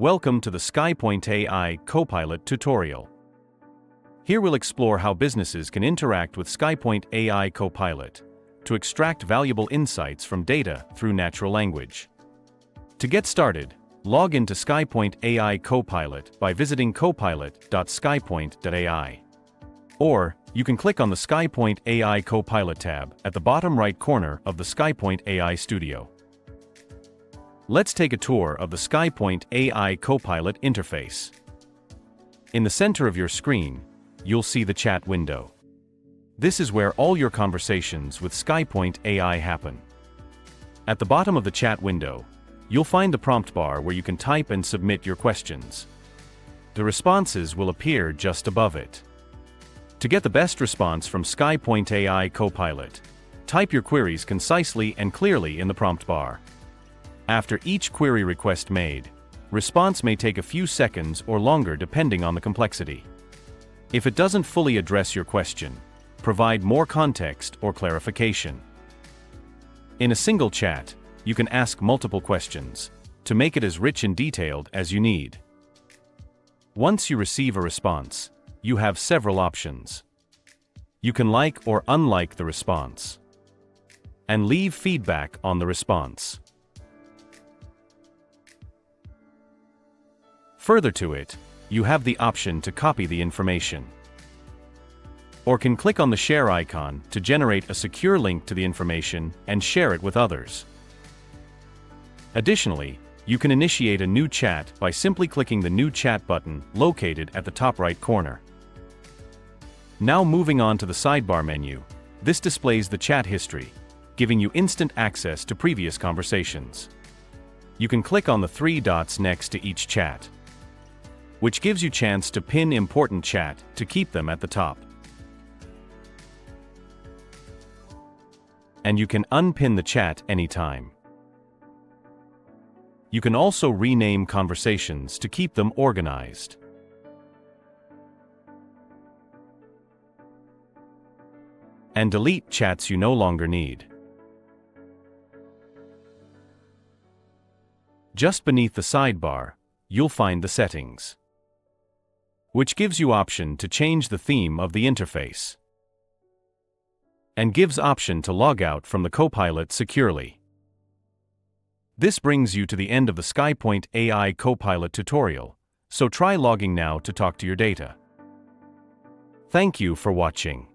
Welcome to the Skypoint AI CoPilot tutorial. Here we'll explore how businesses can interact with Skypoint AI CoPilot to extract valuable insights from data through natural language. To get started, log into Skypoint AI CoPilot by visiting copilot.skypoint.ai. Or, you can click on the Skypoint AI CoPilot tab at the bottom right corner of the Skypoint AI Studio. Let's take a tour of the Skypoint AI CoPilot interface. In the center of your screen, you'll see the chat window. This is where all your conversations with Skypoint AI happen. At the bottom of the chat window, you'll find the prompt bar where you can type and submit your questions. The responses will appear just above it. To get the best response from Skypoint AI CoPilot, type your queries concisely and clearly in the prompt bar. After each query request made, response may take a few seconds or longer depending on the complexity. If it doesn't fully address your question, provide more context or clarification. In a single chat, you can ask multiple questions to make it as rich and detailed as you need. Once you receive a response, you have several options. You can like or unlike the response, and leave feedback on the response. Further to it, you have the option to copy the information, or can click on the share icon to generate a secure link to the information and share it with others. Additionally, you can initiate a new chat by simply clicking the New Chat button located at the top right corner. Now moving on to the sidebar menu, this displays the chat history, giving you instant access to previous conversations. You can click on the three dots next to each chat, which gives you a chance to pin important chat to keep them at the top. And you can unpin the chat anytime. You can also rename conversations to keep them organized. And delete chats you no longer need. Just beneath the sidebar, you'll find the settings, which gives you option to change the theme of the interface, and gives option to log out from the CoPilot securely. This brings you to the end of the Skypoint AI CoPilot tutorial, so try logging now to talk to your data. Thank you for watching.